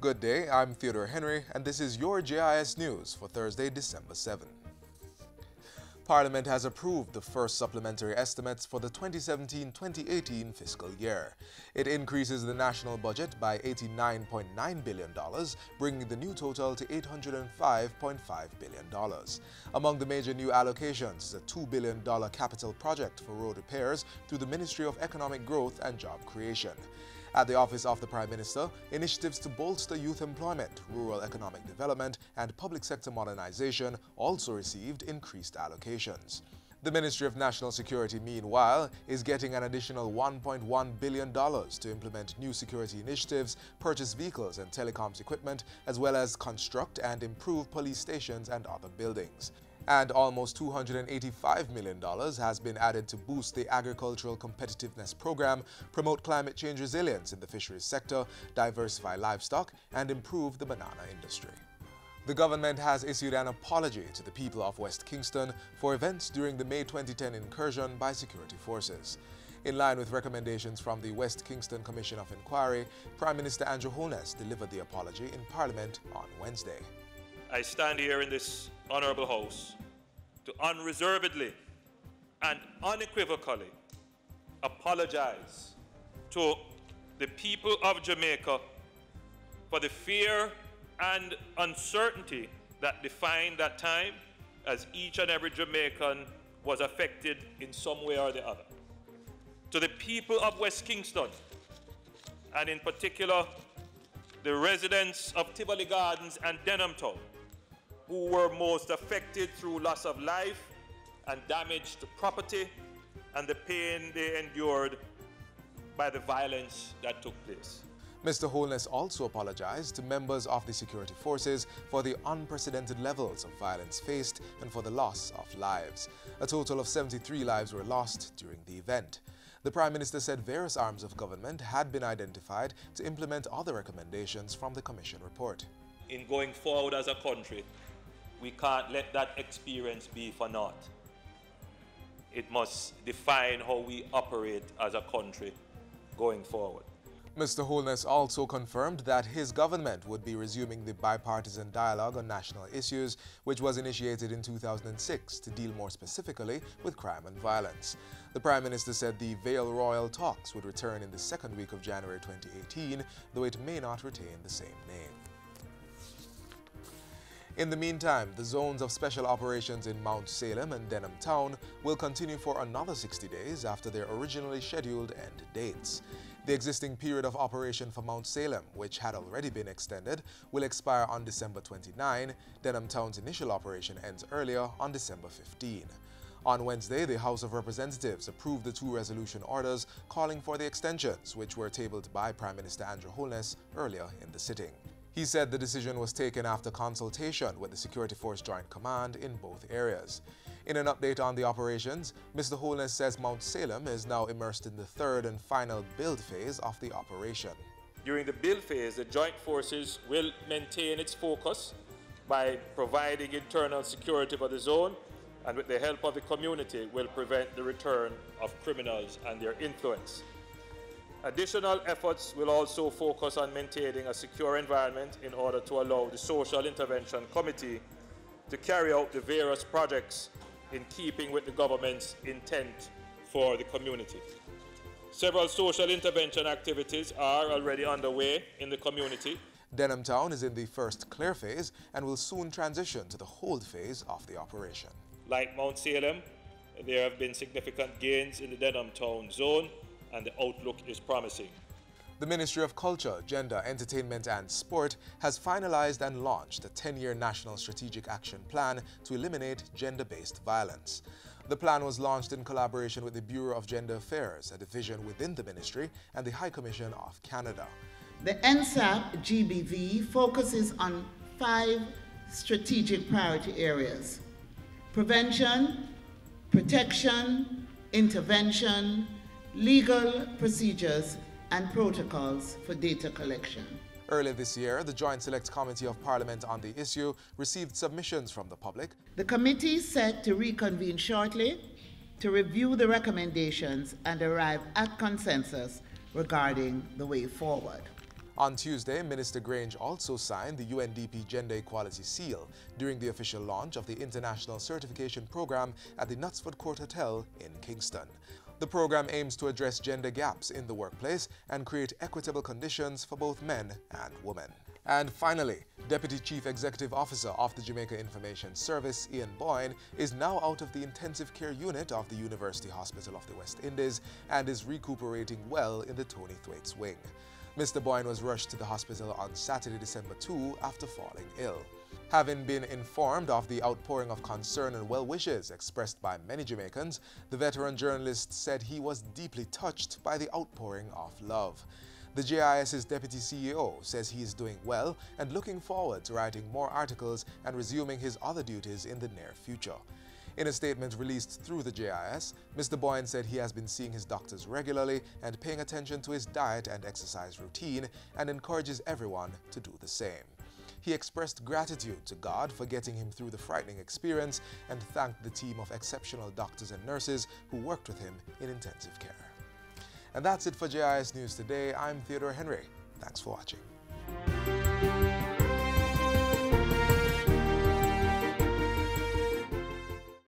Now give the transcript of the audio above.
Good day, I'm Theodore Henry, and this is your JIS News for Thursday, December 7. Parliament has approved the first supplementary estimates for the 2017-2018 fiscal year. It increases the national budget by $89.9 billion, bringing the new total to $805.5 billion. Among the major new allocations is a $2 billion capital project for road repairs through the Ministry of Economic Growth and Job Creation. At the Office of the Prime Minister, initiatives to bolster youth employment, rural economic development, and public sector modernization also received increased allocations. The Ministry of National Security, meanwhile, is getting an additional $1.1 billion to implement new security initiatives, purchase vehicles and telecoms equipment, as well as construct and improve police stations and other buildings. And almost $285 million has been added to boost the Agricultural Competitiveness Program, promote climate change resilience in the fisheries sector, diversify livestock, and improve the banana industry. The government has issued an apology to the people of West Kingston for events during the May 2010 incursion by security forces. In line with recommendations from the West Kingston Commission of Inquiry, Prime Minister Andrew Holness delivered the apology in Parliament on Wednesday. I stand here in this Honourable House to unreservedly and unequivocally apologize to the people of Jamaica for the fear and uncertainty that defined that time, as each and every Jamaican was affected in some way or the other. To the people of West Kingston, and in particular the residents of Tivoli Gardens and Denham Town, who were most affected through loss of life and damage to property and the pain they endured by the violence that took place. Mr. Holness also apologized to members of the security forces for the unprecedented levels of violence faced and for the loss of lives. A total of 73 lives were lost during the event. The Prime Minister said various arms of government had been identified to implement other recommendations from the Commission report. In going forward as a country, we can't let that experience be for naught. It must define how we operate as a country going forward. Mr. Holness also confirmed that his government would be resuming the bipartisan dialogue on national issues, which was initiated in 2006 to deal more specifically with crime and violence. The Prime Minister said the Vale Royal talks would return in the second week of January 2018, though it may not retain the same name. In the meantime, the zones of special operations in Mount Salem and Denham Town will continue for another 60 days after their originally scheduled end dates. The existing period of operation for Mount Salem, which had already been extended, will expire on December 29. Denham Town's initial operation ends earlier on December 15. On Wednesday, the House of Representatives approved the two resolution orders calling for the extensions, which were tabled by Prime Minister Andrew Holness earlier in the sitting. He said the decision was taken after consultation with the Security Force Joint Command in both areas. In an update on the operations, Mr. Holness says Mount Salem is now immersed in the third and final build phase of the operation. During the build phase, the Joint Forces will maintain its focus by providing internal security for the zone, and with the help of the community will prevent the return of criminals and their influence. Additional efforts will also focus on maintaining a secure environment in order to allow the Social Intervention Committee to carry out the various projects in keeping with the government's intent for the community. Several social intervention activities are already underway in the community. Denham Town is in the first clear phase and will soon transition to the hold phase of the operation. Like Mount Salem, there have been significant gains in the Denham Town zone, and the outlook is promising. The Ministry of Culture, Gender, Entertainment and Sport has finalized and launched a 10-year National Strategic Action Plan to eliminate gender-based violence. The plan was launched in collaboration with the Bureau of Gender Affairs, a division within the ministry, and the High Commission of Canada. The NSAP GBV focuses on 5 strategic priority areas: prevention, protection, intervention, legal procedures, and protocols for data collection. Earlier this year, the Joint Select Committee of Parliament on the issue received submissions from the public. The committee is set to reconvene shortly to review the recommendations and arrive at consensus regarding the way forward. On Tuesday, Minister Grange also signed the UNDP Gender Equality Seal during the official launch of the International Certification Program at the Knutsford Court Hotel in Kingston. The program aims to address gender gaps in the workplace and create equitable conditions for both men and women. And finally, Deputy Chief Executive Officer of the Jamaica Information Service, Ian Boyne, is now out of the intensive care unit of the University Hospital of the West Indies and is recuperating well in the Tony Thwaites wing. Mr. Boyne was rushed to the hospital on Saturday, December 2 after falling ill. Having been informed of the outpouring of concern and well wishes expressed by many Jamaicans, the veteran journalist said he was deeply touched by the outpouring of love. The JIS's Deputy CEO says he is doing well and looking forward to writing more articles and resuming his other duties in the near future. In a statement released through the JIS, Mr. Boyne said he has been seeing his doctors regularly and paying attention to his diet and exercise routine and encourages everyone to do the same. He expressed gratitude to God for getting him through the frightening experience and thanked the team of exceptional doctors and nurses who worked with him in intensive care. And that's it for JIS News today. I'm Theodore Henry. Thanks for watching.